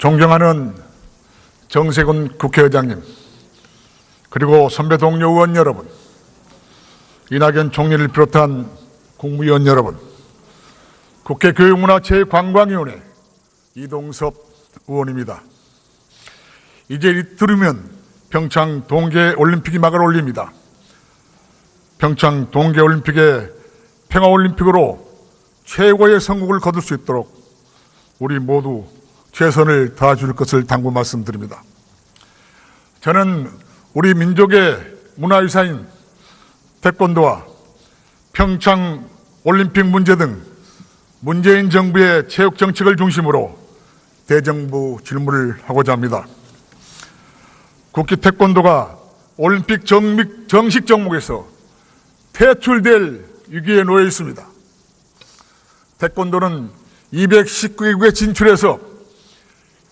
존경하는 정세균 국회의장님, 그리고 선배 동료 의원 여러분, 이낙연 총리를 비롯한 국무위원 여러분, 국회 교육문화체육관광위원회 이동섭 의원입니다. 이제 이틀이면 평창 동계올림픽이 막을 올립니다. 평창 동계올림픽의 평화올림픽으로 최고의 성공을 거둘 수 있도록 우리 모두 최선을 다해줄 것을 당부 말씀드립니다. 저는 우리 민족의 문화유산인 태권도와 평창 올림픽 문제 등 문재인 정부의 체육 정책을 중심으로 대정부 질문을 하고자 합니다. 국기 태권도가 올림픽 정식 종목에서 퇴출될 위기에 놓여 있습니다. 태권도는 219개국에 진출해서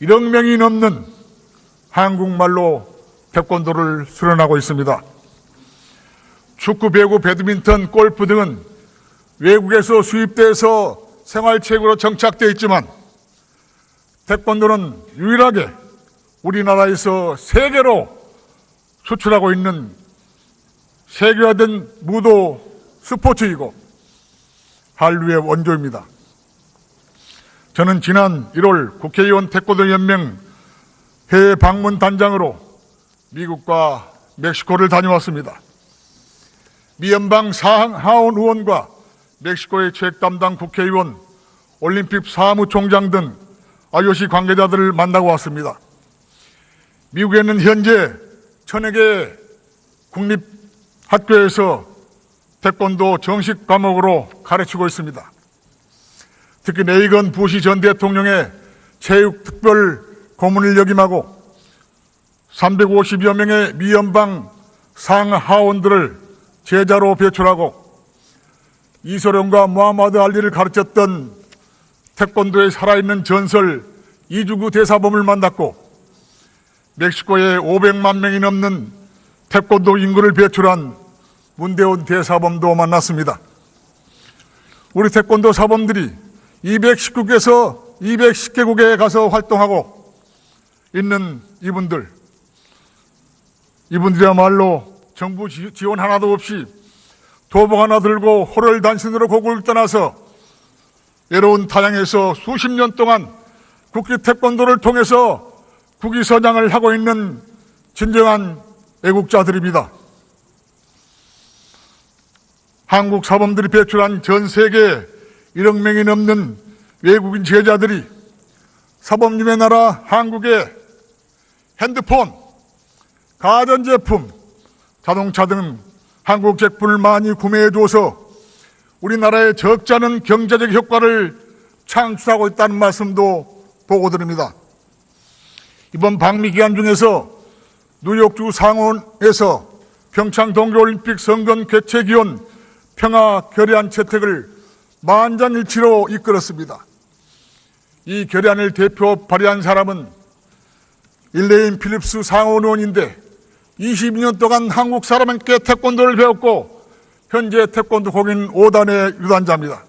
1억 명이 넘는 한국말로 태권도를 수련하고 있습니다. 축구, 배구, 배드민턴, 골프 등은 외국에서 수입돼서 생활체육으로 정착되어 있지만 태권도는 유일하게 우리나라에서 세계로 수출하고 있는 세계화된 무도 스포츠이고 한류의 원조입니다. 저는 지난 1월 국회의원 태권도연맹 해외 방문 단장으로 미국과 멕시코를 다녀왔습니다. 미연방 하원 의원과 멕시코의 체육 담당 국회의원, 올림픽 사무총장 등 IOC 관계자들을 만나고 왔습니다. 미국에는 현재 1000여 개 국립학교에서 태권도 정식 과목으로 가르치고 있습니다. 특히 레이건 부시 전 대통령의 체육 특별 고문을 역임하고 350여 명의 미연방 상하원들을 제자로 배출하고 이소룡과 무하마드 알리를 가르쳤던 태권도의 살아있는 전설 이주구 대사범을 만났고 멕시코에 500만 명이 넘는 태권도 인구를 배출한 문대원 대사범도 만났습니다. 우리 태권도 사범들이 219개에서 210개국에 가서 활동하고 있는 이분들이야말로 정부 지원 하나도 없이 도복 하나 들고 호롤단신으로 고국을 떠나서 외로운 타향에서 수십 년 동안 국기 태권도를 통해서 국위선양을 하고 있는 진정한 애국자들입니다. 한국 사범들이 배출한 전 세계 1억 명이 넘는 외국인 제자들이 사범님의 나라 한국의 핸드폰, 가전제품, 자동차 등 한국 제품을 많이 구매해줘서 우리나라의 적지 않은 경제적 효과를 창출하고 있다는 말씀도 보고드립니다. 이번 방미 기간 중에서 뉴욕주 상원에서 평창 동계올림픽 선거 개최 기원 평화 결의안 채택을 만장일치로 이끌었습니다. 이 결의안을 대표 발의한 사람은 일레인 필립스 상원 의원인데 22년 동안 한국 사람에게 태권도를 배웠고 현재 태권도 공인 5단의 유단자입니다.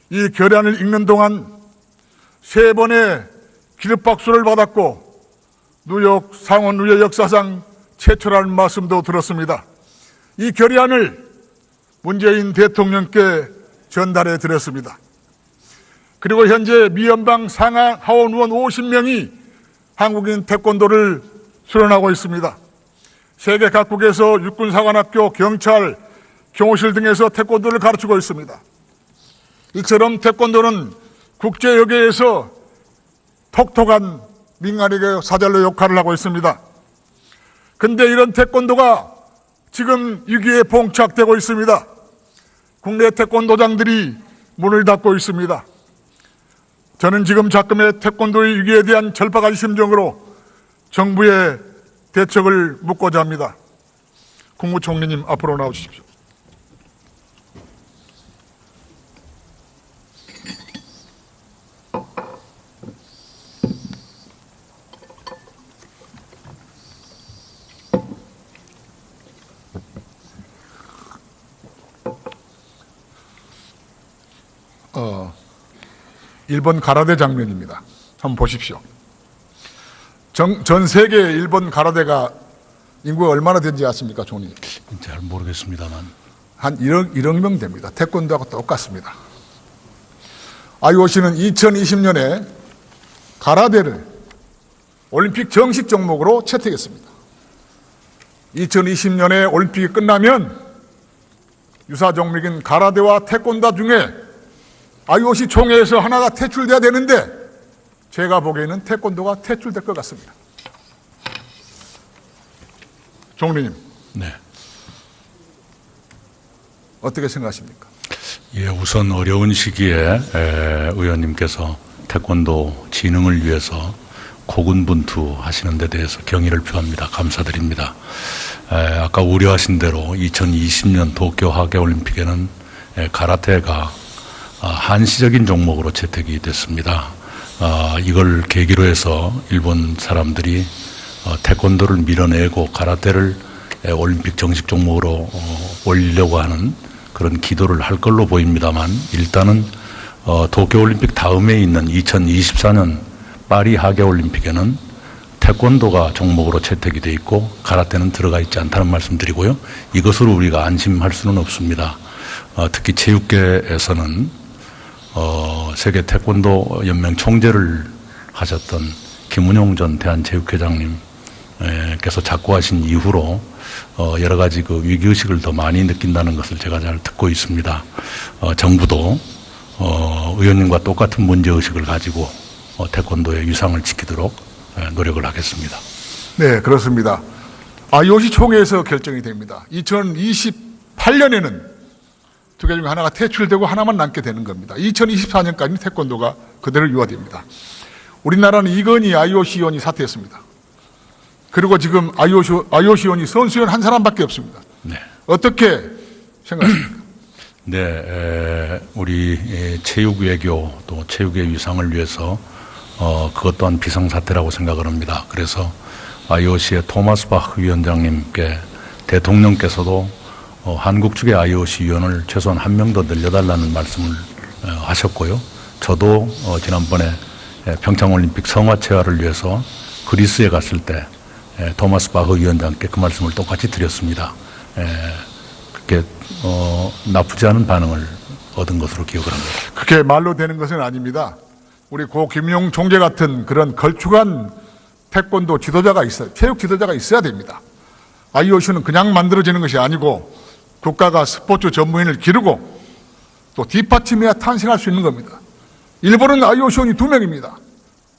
이 결의안을 읽는 동안 3번의 기립박수를 받았고 뉴욕 상원의회 역사상 최초라는 말씀도 들었습니다. 이 결의안을 문재인 대통령께 전달해 드렸습니다. 그리고 현재 미연방 상하원 의원 50명이 한국인 태권도를 수련하고 있습니다. 세계 각국에서 육군사관학교, 경찰, 경호실 등에서 태권도를 가르치고 있습니다. 이처럼 태권도는 국제여계에서 톡톡한 민간에게 사절로 역할을 하고 있습니다. 그런데 이런 태권도가 지금 위기에 봉착되고 있습니다. 국내 태권도장들이 문을 닫고 있습니다. 저는 지금 작금의 태권도의 위기에 대한 절박한 심정으로 정부의 대책을 묻고자 합니다. 국무총리님 앞으로 나오십시오. 일본 가라데 장면입니다. 한번 보십시오. 전 세계 일본 가라데가 인구가 얼마나 되는지 아십니까, 총리? 잘 모르겠습니다만. 한 1억 명 됩니다. 태권도하고 똑같습니다. IOC는 2020년에 가라데를 올림픽 정식 종목으로 채택했습니다. 2020년에 올림픽이 끝나면 유사 종목인 가라데와 태권도 중에 IOC 총회에서 하나가 퇴출돼야 되는데 제가 보기에는 태권도가 퇴출될 것 같습니다. 총리님. 네. 어떻게 생각하십니까? 예, 우선 어려운 시기에 의원님께서 태권도 진흥을 위해서 고군분투하시는 데 대해서 경의를 표합니다. 감사드립니다. 아까 우려하신 대로 2020년 도쿄 하계올림픽에는 가라테가 한시적인 종목으로 채택이 됐습니다. 이걸 계기로 해서 일본 사람들이 태권도를 밀어내고 가라테를 올림픽 정식 종목으로 올리려고 하는 그런 기도를 할 걸로 보입니다만, 일단은 도쿄올림픽 다음에 있는 2024년 파리 하계올림픽에는 태권도가 종목으로 채택이 돼 있고 가라테는 들어가 있지 않다는 말씀드리고요. 이것으로 우리가 안심할 수는 없습니다. 특히 체육계에서는 세계 태권도 연맹 총재를 하셨던 김은용 전 대한체육회장님께서 작고하신 이후로 여러 가지 그 위기의식을 더 많이 느낀다는 것을 제가 잘 듣고 있습니다. 정부도 의원님과 똑같은 문제의식을 가지고 태권도의 위상을 지키도록 노력을 하겠습니다. 네, 그렇습니다. IOC 총회에서 결정이 됩니다. 2028년에는 두 개 중에 하나가 퇴출되고 하나만 남게 되는 겁니다. 2024년까지는 태권도가 그대로 유화됩니다. 우리나라는 이건희 IOC 위원이 사퇴했습니다. 그리고 지금 IOC 위원이 선수위원 한 사람밖에 없습니다. 네. 어떻게 생각하십니까? 네, 우리 체육 외교 또 체육의 위상을 위해서 그것 또한 비상사태라고 생각을 합니다. 그래서 IOC의 토마스 바흐 위원장님께 대통령께서도 한국 측의 IOC 위원을 최소한 한 명 더 늘려달라는 말씀을 하셨고요. 저도 지난번에 평창올림픽 성화체화를 위해서 그리스에 갔을 때 토마스 바흐 위원장께 그 말씀을 똑같이 드렸습니다. 그렇게 나쁘지 않은 반응을 얻은 것으로 기억을 합니다. 그렇게 말로 되는 것은 아닙니다. 우리 고 김용 총재 같은 그런 걸쭉한 태권도 지도자가 있어요. 체육 지도자가 있어야 됩니다. IOC는 그냥 만들어지는 것이 아니고 국가가 스포츠 전문인을 기르고 또 뒷받침해야 탄생할 수 있는 겁니다. 일본은 IOC원이 2명입니다.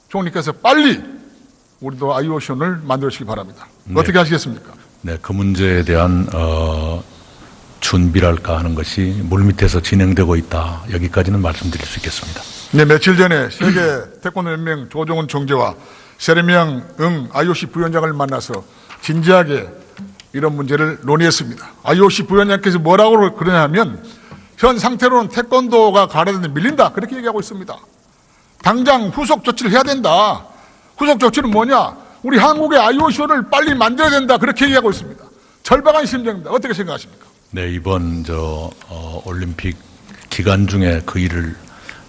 총리께서 빨리 우리도 IOC원을 만들어주시기 바랍니다. 네. 어떻게 하시겠습니까? 네, 그 문제에 대한 준비랄까 하는 것이 물밑에서 진행되고 있다. 여기까지는 말씀드릴 수 있겠습니다. 네, 며칠 전에 세계 태권도 연맹 조종훈 총재와 세르미앙 IOC 부위원장을 만나서 진지하게 이런 문제를 논의했습니다. IOC 부위원장께서 뭐라고 그러냐 하면 현 상태로는 태권도가 가라데에 밀린다. 그렇게 얘기하고 있습니다. 당장 후속 조치를 해야 된다. 후속 조치는 뭐냐? 우리 한국의 IOC를 빨리 만들어야 된다. 그렇게 얘기하고 있습니다. 절박한 심정입니다. 어떻게 생각하십니까? 네, 이번 올림픽 기간 중에 그 일을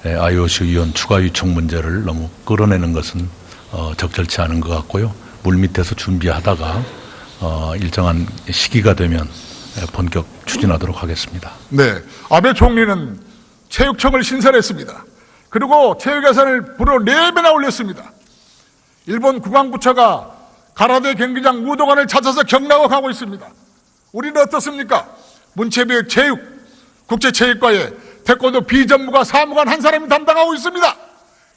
IOC 위원 추가 유촉 문제를 너무 끌어내는 것은 적절치 않은 것 같고요. 물밑에서 준비하다가 일정한 시기가 되면 본격 추진하도록 하겠습니다. 네, 아베 총리는 체육청을 신설했습니다. 그리고 체육 예산을 불어 4배나 올렸습니다. 일본 국방부처가 가라데 경기장 무도관을 찾아서 경락을 하고 있습니다. 우리는 어떻습니까? 문체부 체육, 국제체육과에 태권도 비전무가 사무관 한 사람이 담당하고 있습니다.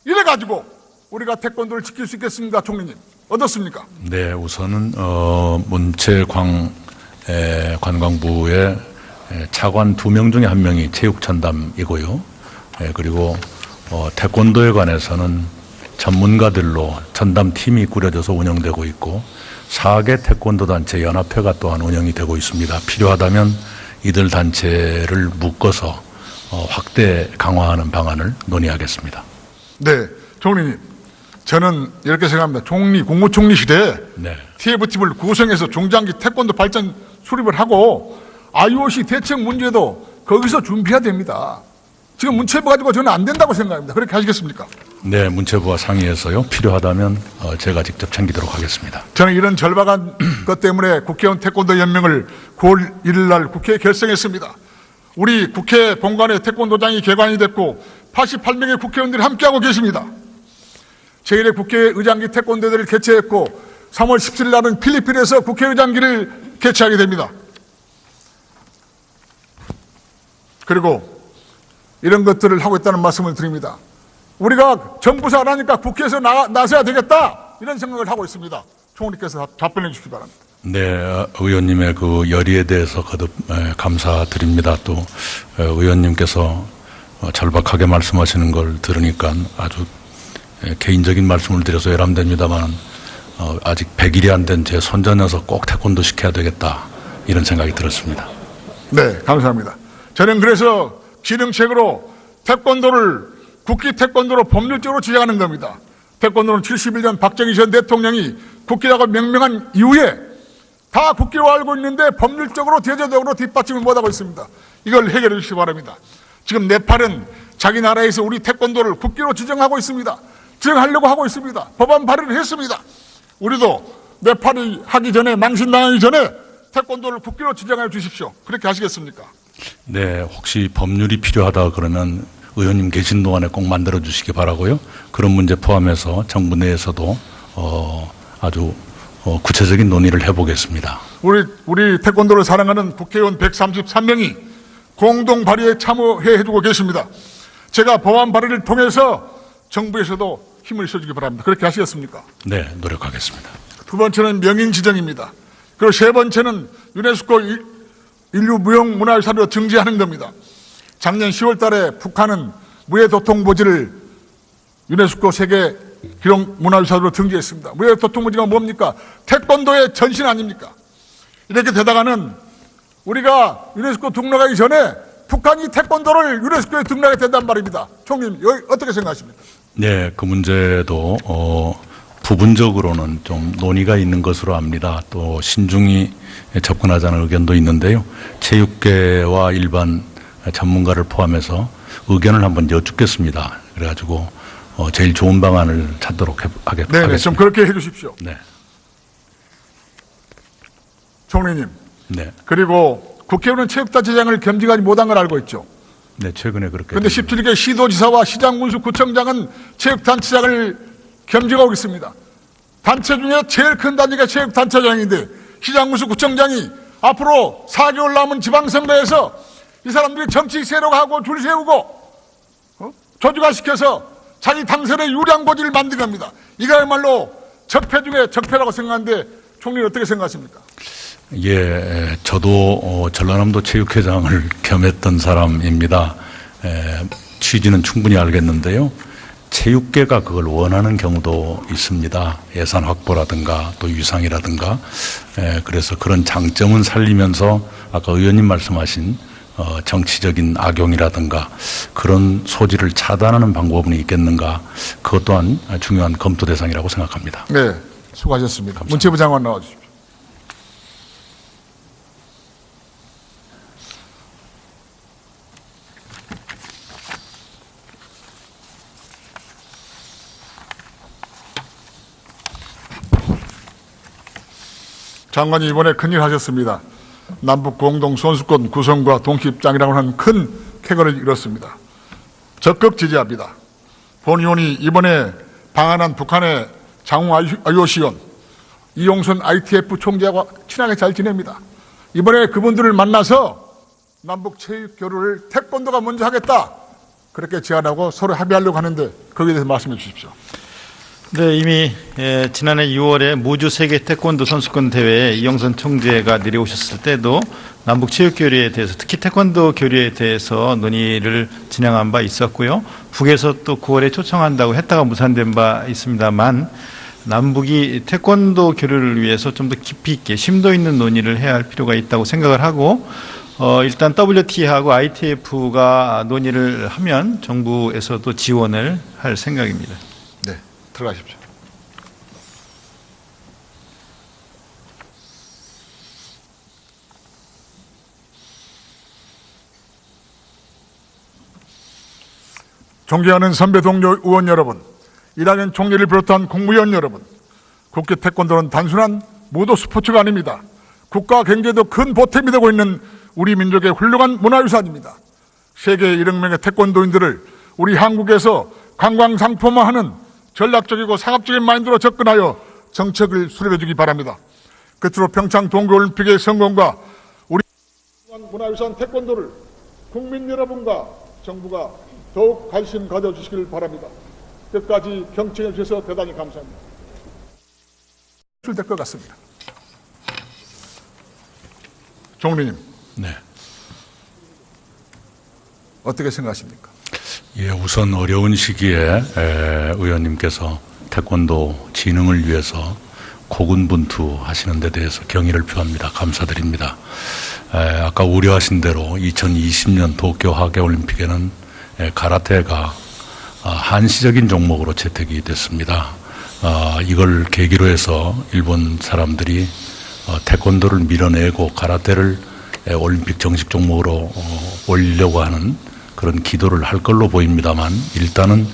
이래가지고 우리가 태권도를 지킬 수 있겠습니까, 총리님? 어떻습니까? 네, 우선은 문체관광부의 차관 2명 중에 1명이 체육전담이고요. 그리고 태권도에 관해서는 전문가들로 전담팀이 꾸려져서 운영되고 있고 4개 태권도 단체 연합회가 또한 운영이 되고 있습니다. 필요하다면 이들 단체를 묶어서 확대 강화하는 방안을 논의하겠습니다. 네, 총리님. 저는 이렇게 생각합니다. 국무총리 시대에 네. TF팀을 구성해서 중장기 태권도 발전 수립을 하고 IOC 대책 문제도 거기서 준비해야 됩니다. 지금 문체부 가지고 저는 안 된다고 생각합니다. 그렇게 하시겠습니까? 네, 문체부와 상의해서요. 필요하다면 제가 직접 챙기도록 하겠습니다. 저는 이런 절박한 것 때문에 국회의원 태권도 연맹을 9월 1일 날 국회에 결성했습니다. 우리 국회 본관에 태권도장이 개관이 됐고 88명의 국회의원들이 함께하고 계십니다. 제1회 국회의장기 태권도대회를 개최했고 3월 17일 날은 필리핀에서 국회의장기를 개최하게 됩니다. 그리고 이런 것들을 하고 있다는 말씀을 드립니다. 우리가 정부에서 안 하니까 국회에서 나서야 되겠다 이런 생각을 하고 있습니다. 총리께서 답변해 주시기 바랍니다. 네, 의원님의 그 열의에 대해서 거듭 감사드립니다. 또 의원님께서 절박하게 말씀하시는 걸 들으니까 아주 개인적인 말씀을 드려서 외람됩니다만 아직 100일이 안 된 제 손자 녀석 꼭 태권도 시켜야 되겠다 이런 생각이 들었습니다. 네, 감사합니다. 저는 그래서 기능책으로 태권도를 국기 태권도로 법률적으로 지정하는 겁니다. 태권도는 71년 박정희 전 대통령이 국기라고 명명한 이후에 다 국기로 알고 있는데 법률적으로 제도적으로 뒷받침을 못하고 있습니다. 이걸 해결해 주시기 바랍니다. 지금 네팔은 자기 나라에서 우리 태권도를 국기로 지정하고 있습니다. 지정하려고 하고 있습니다. 법안 발의를 했습니다. 우리도 네팔이 하기 전에 망신당하기 전에 태권도를 국기로 지정해 주십시오. 그렇게 하시겠습니까? 네, 혹시 법률이 필요하다 그러면 의원님 계신 동안에 꼭 만들어 주시기 바라고요. 그런 문제 포함해서 정부 내에서도 아주 구체적인 논의를 해보겠습니다. 우리 태권도를 사랑하는 국회의원 133명이 공동 발의에 참여해 주고 계십니다. 제가 법안 발의를 통해서 정부에서도 힘을 써주기 바랍니다. 그렇게 하시겠습니까? 네, 노력하겠습니다. 두 번째는 명인 지정입니다. 그리고 세 번째는 유네스코 인류 무형 문화유산으로 등재하는 겁니다. 작년 10월 달에 북한은 무해도통보지를 유네스코 세계 기록 문화유산으로 등재했습니다. 무해도통보지가 뭡니까? 태권도의 전신 아닙니까? 이렇게 되다가는 우리가 유네스코 등록하기 전에 북한이 태권도를 유네스코에 등록하게 된단 말입니다. 총리님, 여기 어떻게 생각하십니까? 네, 그 문제도 부분적으로는 좀 논의가 있는 것으로 압니다. 또 신중히 접근하자는 의견도 있는데요. 체육계와 일반 전문가를 포함해서 의견을 한번 여쭙겠습니다. 그래가지고 제일 좋은 방안을 찾도록 하겠습니다. 네, 좀 그렇게 해주십시오. 네. 총리님. 네. 그리고 국회의원은 체육단체장을 겸직하지 못한 걸 알고 있죠. 네, 최근에 그렇게. 그런데 17개 시도지사와 시장군수구청장은 체육단체장을 겸직하고 있습니다. 단체 중에 제일 큰 단체가 체육단체장인데 시장군수구청장이 앞으로 4개월 남은 지방선거에서 이 사람들이 정치 세력하고 줄 세우고 조직화시켜서 자기 당선의 유리한 고지를 만든 겁니다. 이거야말로 적폐 중에 적폐라고 생각하는데 총리는 어떻게 생각하십니까? 예, 저도 전라남도 체육회장을 겸했던 사람입니다. 취지는 충분히 알겠는데요. 체육계가 그걸 원하는 경우도 있습니다. 예산 확보라든가 또 유상이라든가. 그래서 그런 장점은 살리면서 아까 의원님 말씀하신 정치적인 악용이라든가 그런 소지를 차단하는 방법은 있겠는가. 그것 또한 중요한 검토 대상이라고 생각합니다. 네, 수고하셨습니다. 감사합니다. 문체부 장관 나와주십시오. 장관이 이번에 큰일 하셨습니다. 남북 공동 선수권 구성과 동시 입장이라고 하는 큰 쾌거를 이뤘습니다. 적극 지지합니다. 본 의원이 이번에 방한한 북한의 장웅 IOC원, 이용선 ITF 총재와 친하게 잘 지냅니다. 이번에 그분들을 만나서 남북 체육 교류를 태권도가 먼저 하겠다. 그렇게 제안하고 서로 합의하려고 하는데 거기에 대해서 말씀해 주십시오. 네, 이미 지난해 6월에 무주 세계 태권도 선수권 대회에 이영선 총재가 내려오셨을 때도 남북 체육 교류에 대해서 특히 태권도 교류에 대해서 논의를 진행한 바 있었고요. 북에서 또 9월에 초청한다고 했다가 무산된 바 있습니다만 남북이 태권도 교류를 위해서 좀 더 깊이 있게 심도 있는 논의를 해야 할 필요가 있다고 생각을 하고 일단 WT하고 ITF가 논의를 하면 정부에서도 지원을 할 생각입니다. 네, 들어가십시오. 존경하는 선배 동료 의원 여러분, 이낙연 총리를 비롯한 국무위원 여러분, 국제 태권도는 단순한 무도 스포츠가 아닙니다. 국가 경제도 큰 보탬이 되고 있는 우리 민족의 훌륭한 문화유산입니다. 세계 1억 명의 태권도인들을 우리 한국에서 관광 상품화하는 전략적이고 상업적인 마인드로 접근하여 정책을 수립해 주기 바랍니다. 끝으로 평창 동계올림픽의 성공과 우리 문화유산 태권도를 국민 여러분과 정부가 더욱 관심 가져주시길 바랍니다. 끝까지 경청해 주셔서 대단히 감사합니다. 될 것 같습니다. 총리님, 네. 어떻게 생각하십니까? 예, 우선 어려운 시기에 의원님께서 태권도 진흥을 위해서 고군분투하시는 데 대해서 경의를 표합니다. 감사드립니다. 아까 우려하신 대로 2020년 도쿄 하계올림픽에는 가라테가 한시적인 종목으로 채택이 됐습니다. 이걸 계기로 해서 일본 사람들이 태권도를 밀어내고 가라테를 올림픽 정식 종목으로 올리려고 하는 그런 기도를 할 걸로 보입니다만, 일단은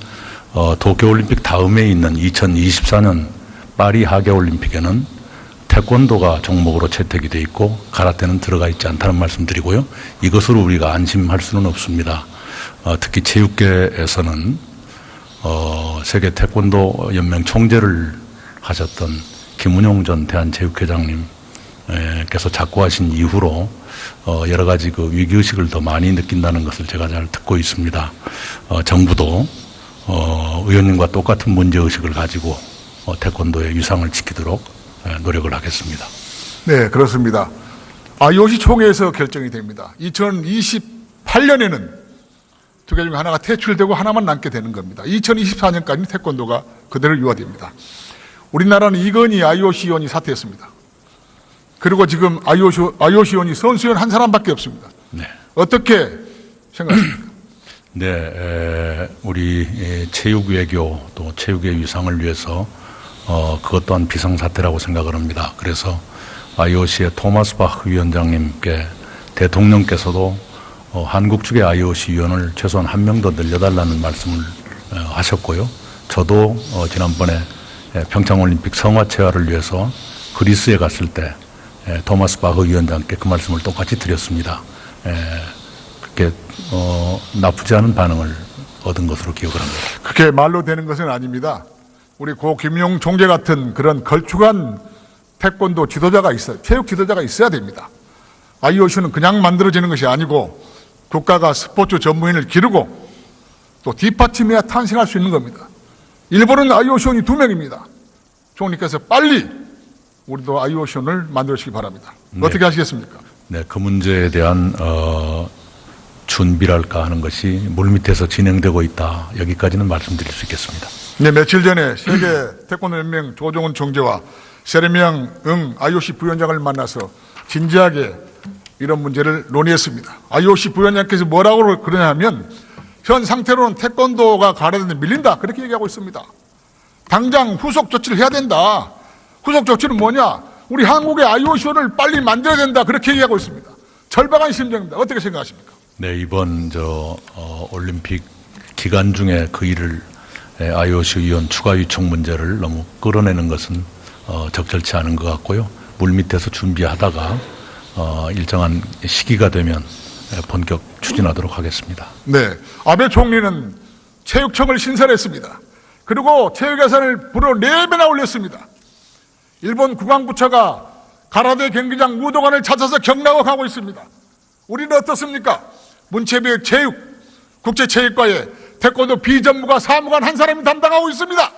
도쿄올림픽 다음에 있는 2024년 파리 하계올림픽에는 태권도가 종목으로 채택이 돼 있고 가라테는 들어가 있지 않다는 말씀드리고요. 이것으로 우리가 안심할 수는 없습니다. 특히 체육계에서는 세계 태권도 연맹 총재를 하셨던 김은용 전 대한체육회장님께서 자꾸 하신 이후로 여러 가지 그 위기의식을 더 많이 느낀다는 것을 제가 잘 듣고 있습니다. 정부도 의원님과 똑같은 문제의식을 가지고 태권도의 위상을 지키도록 노력을 하겠습니다. 네, 그렇습니다. IOC 총회에서 결정이 됩니다. 2028년에는 두 개 중에 하나가 퇴출되고 하나만 남게 되는 겁니다. 2024년까지는 태권도가 그대로 유화됩니다. 우리나라는 이건희 IOC 위원이 사퇴했습니다. 그리고 지금 IOC 위원이 선수위원 한 사람밖에 없습니다. 네. 어떻게 생각하십니까? 네, 우리 체육 외교 또 체육의 위상을 위해서 그것 또한 비상사태라고 생각을 합니다. 그래서 IOC의 토마스 바흐 위원장님께 대통령께서도 한국 측의 IOC 위원을 최소한 한 명 더 늘려달라는 말씀을 하셨고요. 저도 지난번에 평창올림픽 성화체화를 위해서 그리스에 갔을 때 토마스 바흐 위원장께 그 말씀을 똑같이 드렸습니다. 그렇게 나쁘지 않은 반응을 얻은 것으로 기억을 합니다. 그렇게 말로 되는 것은 아닙니다. 우리 고 김용 총재 같은 그런 걸쭉한 태권도 지도자가 있어요. 체육 지도자가 있어야 됩니다. IOC는 그냥 만들어지는 것이 아니고 국가가 스포츠 전문인을 기르고 또 뒷받침해야 탄생할 수 있는 겁니다. 일본은 IOC원이 2명입니다. 총리께서 빨리 우리도 IOC원을 만들어주시기 바랍니다. 네. 어떻게 하시겠습니까? 네, 그 문제에 대한 준비랄까 하는 것이 물밑에서 진행되고 있다. 여기까지는 말씀드릴 수 있겠습니다. 네, 며칠 전에 세계 태권도 연맹 조종훈 총재와 세르명 응 IOC 부위원장을 만나서 진지하게 이런 문제를 논의했습니다. IOC 부위원장께서 뭐라고 그러냐면 현 상태로는 태권도가 가라데는 밀린다 그렇게 얘기하고 있습니다. 당장 후속 조치를 해야 된다. 후속 조치는 뭐냐? 우리 한국의 IOC원을 빨리 만들어야 된다 그렇게 얘기하고 있습니다. 절박한 심정입니다. 어떻게 생각하십니까? 네, 이번 올림픽 기간 중에 그 일을 IOC 위원 추가 요청 문제를 너무 끌어내는 것은 적절치 않은 것 같고요. 물밑에서 준비하다가 일정한 시기가 되면 본격 추진하도록 하겠습니다. 네, 아베 총리는 체육청을 신설했습니다. 그리고 체육 예산을 무려 4배나 올렸습니다. 일본 국방부처가 가라데 경기장 무도관을 찾아서 경락하고 있습니다. 우리는 어떻습니까? 문체부 체육, 국제체육과에 태권도 비전무가 사무관 한 사람이 담당하고 있습니다.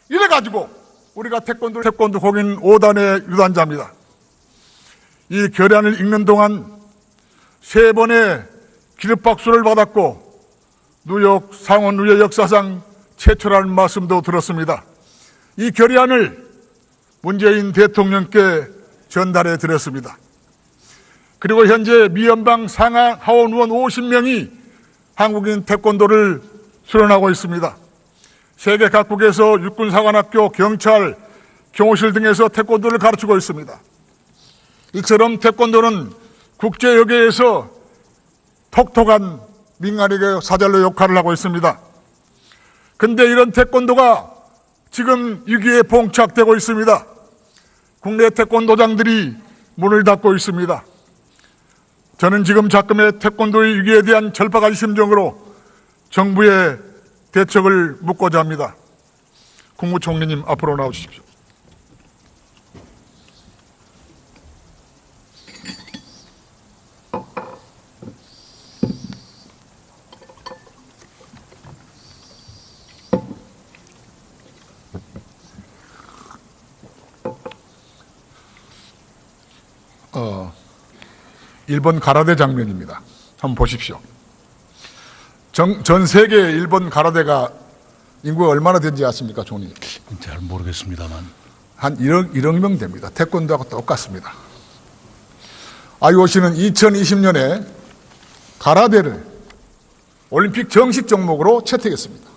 이래가지고 우리가 태권도 공인 5단의 유단자입니다. 이 결의안을 읽는 동안 3번의 기립박수를 받았고 뉴욕 상원의회 역사상 최초라는 말씀도 들었습니다. 이 결의안을 문재인 대통령께 전달해 드렸습니다. 그리고 현재 미연방 상하 하원 의원 50명이 한국인 태권도를 수련하고 있습니다. 세계 각국에서 육군사관학교, 경찰, 경호실 등에서 태권도를 가르치고 있습니다. 이처럼 태권도는 국제여계에서 톡톡한 민간에게 사절로 역할을 하고 있습니다. 근데 이런 태권도가 지금 위기에 봉착되고 있습니다. 국내 태권도장들이 문을 닫고 있습니다. 저는 지금 작금의 태권도의 위기에 대한 절박한 심정으로 정부의 대책을 묻고자 합니다. 국무총리님 앞으로 나오십시오. 일본 가라데 장면입니다. 한번 보십시오. 전 세계 일본 가라데가 인구가 얼마나 된지 아십니까, 총리? 잘 모르겠습니다만. 한 1억 명 됩니다. 태권도하고 똑같습니다. IOC는 2020년에 가라데를 올림픽 정식 종목으로 채택했습니다.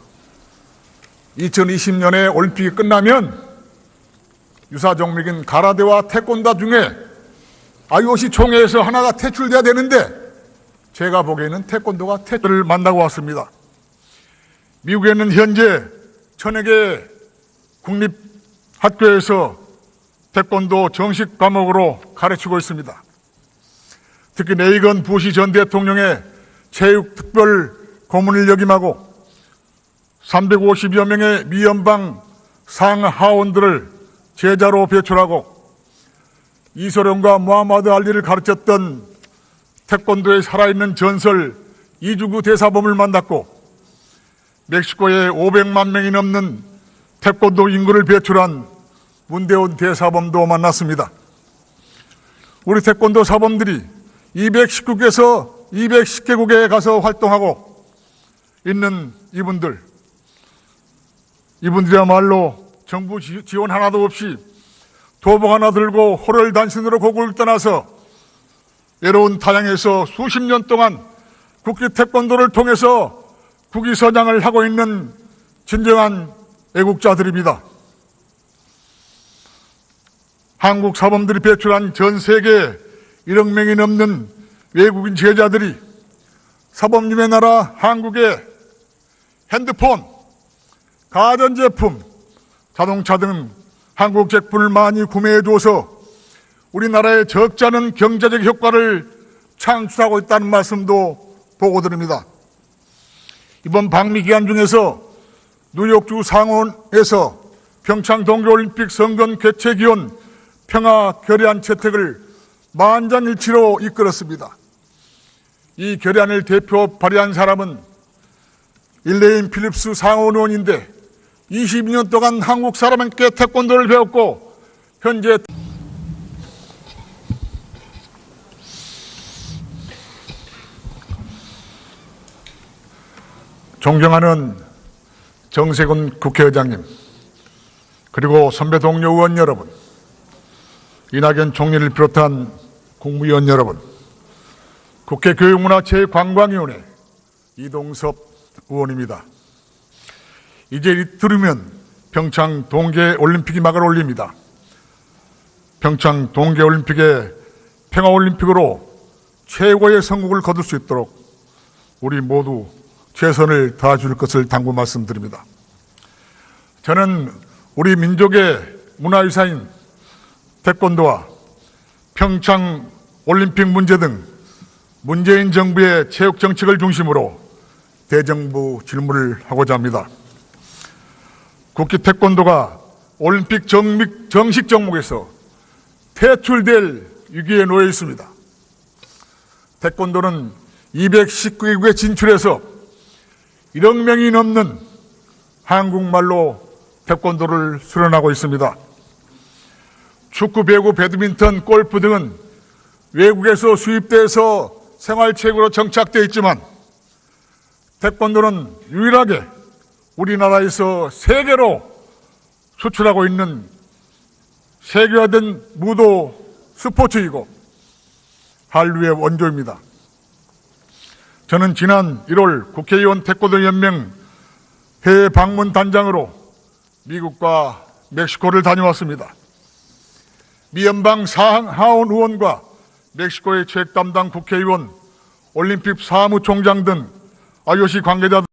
2020년에 올림픽이 끝나면 유사 종목인 가라데와 태권도 중에 IOC 총회에서 하나가 퇴출돼야 되는데 제가 보기에는 태권도가 퇴출을 만나고 왔습니다. 미국에는 현재 1000여 개 국립학교에서 태권도 정식 과목으로 가르치고 있습니다. 특히 레이건 부시 전 대통령의 체육특별 고문을 역임하고 350여 명의 미연방 상하원들을 제자로 배출하고 이소룡과 무하마드 알리를 가르쳤던 태권도의 살아있는 전설 이주구 대사범을 만났고 멕시코에 500만 명이 넘는 태권도 인구를 배출한 문대원 대사범도 만났습니다. 우리 태권도 사범들이 219개에서 210개국에 가서 활동하고 있는 이분들이야말로 정부 지원 하나도 없이 도복 하나 들고 호를 단신으로 고국을 떠나서 외로운 타양에서 수십 년 동안 국기 태권도를 통해서 국위 선양을 하고 있는 진정한 애국자들입니다. 한국 사범들이 배출한 전 세계 1억 명이 넘는 외국인 제자들이 사범님의 나라 한국의 핸드폰, 가전제품, 자동차 등 한국 제품을 많이 구매해줘서 우리나라의 적지 않은 경제적 효과를 창출하고 있다는 말씀도 보고드립니다. 이번 방미 기간 중에서 뉴욕주 상원에서 평창 동계올림픽 성전 개최 기원 평화 결의안 채택을 만장일치로 이끌었습니다. 이 결의안을 대표 발의한 사람은 일레인 필립스 상원 의원인데 22년 동안 한국 사람에게 태권도를 배웠고 현재 존경하는 정세균 국회의장님, 그리고 선배 동료 의원 여러분, 이낙연 총리를 비롯한 국무위원 여러분, 국회 교육문화체육관광위원회 이동섭 의원입니다. 이제 이틀이면 평창 동계올림픽이 막을 올립니다. 평창 동계올림픽의 평화올림픽으로 최고의 성공을 거둘 수 있도록 우리 모두 최선을 다해줄 것을 당부 말씀드립니다. 저는 우리 민족의 문화유산인 태권도와 평창 올림픽 문제 등 문재인 정부의 체육 정책을 중심으로 대정부 질문을 하고자 합니다. 국기 태권도가 올림픽 정식 종목에서 퇴출될 위기에 놓여 있습니다. 태권도는 219개국에 진출해서 1억 명이 넘는 한국말로 태권도를 수련하고 있습니다. 축구, 배구, 배드민턴, 골프 등은 외국에서 수입돼서 생활체육으로 정착되어 있지만 태권도는 유일하게 우리나라에서 세계로 수출하고 있는 세계화된 무도 스포츠이고 한류의 원조입니다. 저는 지난 1월 국회의원 태권도연맹 해외 방문 단장으로 미국과 멕시코를 다녀왔습니다. 미연방 상하원 의원과 멕시코의 체육 담당 국회의원, 올림픽 사무총장 등 IOC 관계자들